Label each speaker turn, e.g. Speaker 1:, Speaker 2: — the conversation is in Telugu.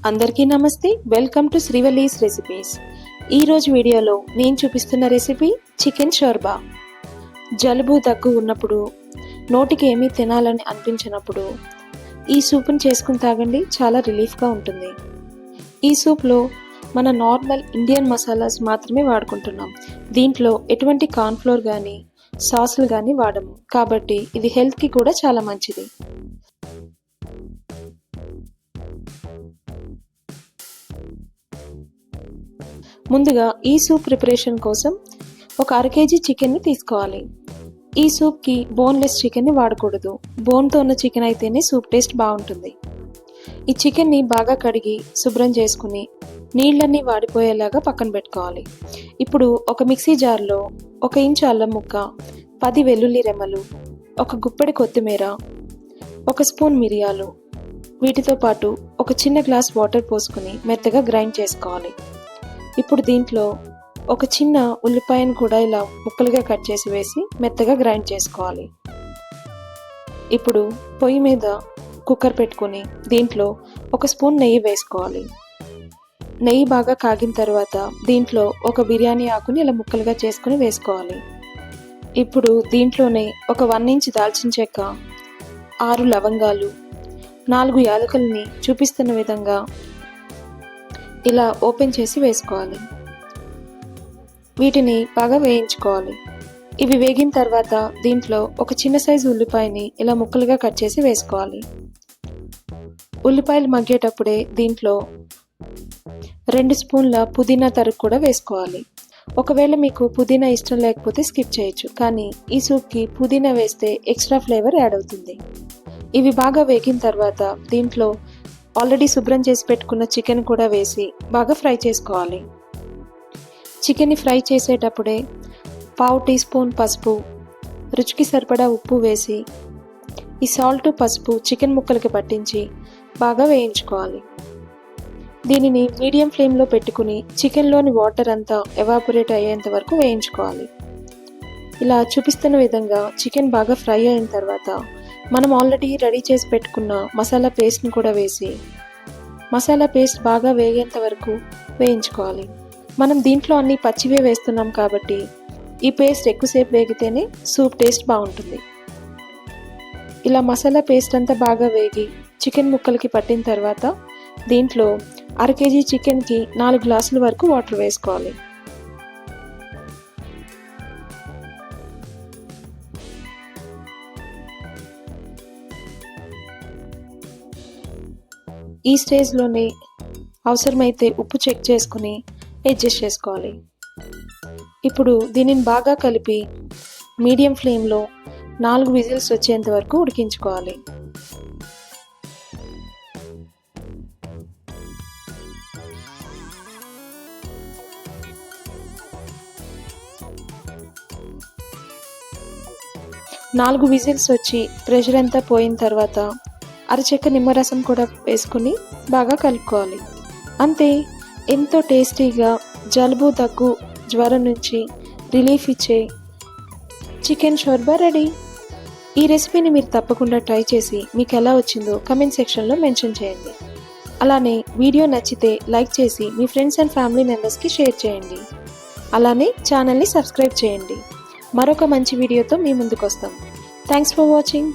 Speaker 1: అందరికీ నమస్తే. Welcome to Srivalli's recipes. ఈరోజు వీడియోలో నేను చూపిస్తున్న రెసిపీ చికెన్ షోర్బా. జలుబు దగ్గు ఉన్నప్పుడు, నోటికి ఏమీ తినాలని అనిపించినప్పుడు ఈ సూప్ని చేసుకుని తాగండి, చాలా రిలీఫ్గా ఉంటుంది. ఈ సూప్లో మన నార్మల్ ఇండియన్ మసాలాస్ మాత్రమే వాడుకుంటున్నాం. దీంట్లో ఎటువంటి కార్న్ఫ్లోర్ కానీ సాసులు కానీ వాడము, కాబట్టి ఇది హెల్త్కి కూడా చాలా మంచిది. ముందుగా ఈ సూప్ ప్రిపరేషన్ కోసం ఒక 1/2 kg చికెన్ని తీసుకోవాలి. ఈ సూప్కి బోన్లెస్ చికెన్ని వాడకూడదు. బోన్తో ఉన్న చికెన్ అయితేనే సూప్ టేస్ట్ బాగుంటుంది. ఈ చికెన్ని బాగా కడిగి శుభ్రం చేసుకుని నీళ్ళన్నీ వాడిపోయేలాగా పక్కన పెట్టుకోవాలి. ఇప్పుడు ఒక మిక్సీ జార్లో 1 ఇంచు అల్లం ముక్క, 10 వెల్లుల్లి రెమ్మలు, 1 గుప్పెడి కొత్తిమీర, 1 స్పూన్ మిరియాలు, వీటితో పాటు 1 చిన్న గ్లాస్ వాటర్ పోసుకుని మెత్తగా గ్రైండ్ చేసుకోవాలి. ఇప్పుడు దీంట్లో 1 చిన్న ఉల్లిపాయను కూడా ఇలా ముక్కలుగా కట్ చేసి వేసి మెత్తగా గ్రైండ్ చేసుకోవాలి. ఇప్పుడు పొయ్యి మీద కుక్కర్ పెట్టుకుని దీంట్లో 1 స్పూన్ నెయ్యి వేసుకోవాలి. నెయ్యి బాగా కాగిన తర్వాత దీంట్లో 1 బిర్యానీ ఆకుని ఇలా ముక్కలుగా చేసుకుని వేసుకోవాలి. ఇప్పుడు దీంట్లోనే 1 ఇంచ్ దాల్చిన చెక్క, 6 లవంగాలు, 4 యాలకులని చూపిస్తున్న విధంగా ఇలా ఓపెన్ చేసి వేసుకోవాలి. వీటిని బాగా వేయించుకోవాలి. ఇవి వేగిన తర్వాత దీంట్లో 1 చిన్న సైజు ఉల్లిపాయని ఇలా ముక్కలుగా కట్ చేసి వేసుకోవాలి. ఉల్లిపాయలు మగ్గేటప్పుడే దీంట్లో 2 స్పూన్ల పుదీనా తరుగు కూడా వేసుకోవాలి. ఒకవేళ మీకు పుదీనా ఇష్టం లేకపోతే స్కిప్ చేయొచ్చు, కానీ ఈ సూప్కి పుదీనా వేస్తే ఎక్స్ట్రా ఫ్లేవర్ యాడ్ అవుతుంది. ఇవి బాగా వేగిన తర్వాత దీంట్లో ఆల్రెడీ శుభ్రం చేసి పెట్టుకున్న చికెన్ కూడా వేసి బాగా ఫ్రై చేసుకోవాలి. చికెన్ని ఫ్రై చేసేటప్పుడే 1/2 టీ స్పూన్ పసుపు, రుచికి సరిపడా ఉప్పు వేసి ఈ సాల్ట్ పసుపు చికెన్ ముక్కలకి పట్టించి బాగా వేయించుకోవాలి. దీనిని మీడియం ఫ్లేమ్లో పెట్టుకుని చికెన్లోని వాటర్ అంతా ఎవాపరేట్ అయ్యేంత వరకు వేయించుకోవాలి. ఇలా చూపిస్తున్న విధంగా చికెన్ బాగా ఫ్రై అయిన తర్వాత మనం ఆల్రెడీ రెడీ చేసి పెట్టుకున్న మసాలా పేస్ట్ని కూడా వేసి మసాలా పేస్ట్ బాగా వేగేంత వరకు వేయించుకోవాలి. మనం దీంట్లో అన్ని పచ్చివే వేస్తున్నాం కాబట్టి ఈ పేస్ట్ ఎక్కువసేపు వేగితేనే సూప్ టేస్ట్ బాగుంటుంది. ఇలా మసాలా పేస్ట్ అంతా బాగా వేగి చికెన్ ముక్కలకి పట్టిన తర్వాత దీంట్లో 1/2 kg చికెన్కి 4 గ్లాసుల వరకు వాటర్ వేసుకోవాలి. ఈ స్టేజ్లోనే అవసరమైతే ఉప్పు చెక్ చేసుకుని అడ్జస్ట్ చేసుకోవాలి. ఇప్పుడు దీనిని బాగా కలిపి మీడియం ఫ్లేమ్లో 4 విజిల్స్ వచ్చేంత వరకు ఉడికించుకోవాలి. నాలుగు విజిల్స్ వచ్చి ప్రెషర్ అంతా పోయిన తర్వాత అరచెక్క నిమ్మరసం కూడా వేసుకుని బాగా కలుపుకోవాలి. అంతే, ఎంతో టేస్టీగా జలుబు దగ్గు జ్వరం నుంచి రిలీఫ్ ఇచ్చే చికెన్ షోర్బా రెడీ. ఈ రెసిపీని మీరు తప్పకుండా ట్రై చేసి మీకు ఎలా వచ్చిందో కమెంట్ సెక్షన్లో మెన్షన్ చేయండి. అలానే వీడియో నచ్చితే లైక్ చేసి మీ ఫ్రెండ్స్ అండ్ ఫ్యామిలీ మెంబర్స్కి షేర్ చేయండి. అలానే ఛానల్ని సబ్స్క్రైబ్ చేయండి. మరొక మంచి వీడియోతో మీ ముందుకు వస్తాం. Thanks for watching.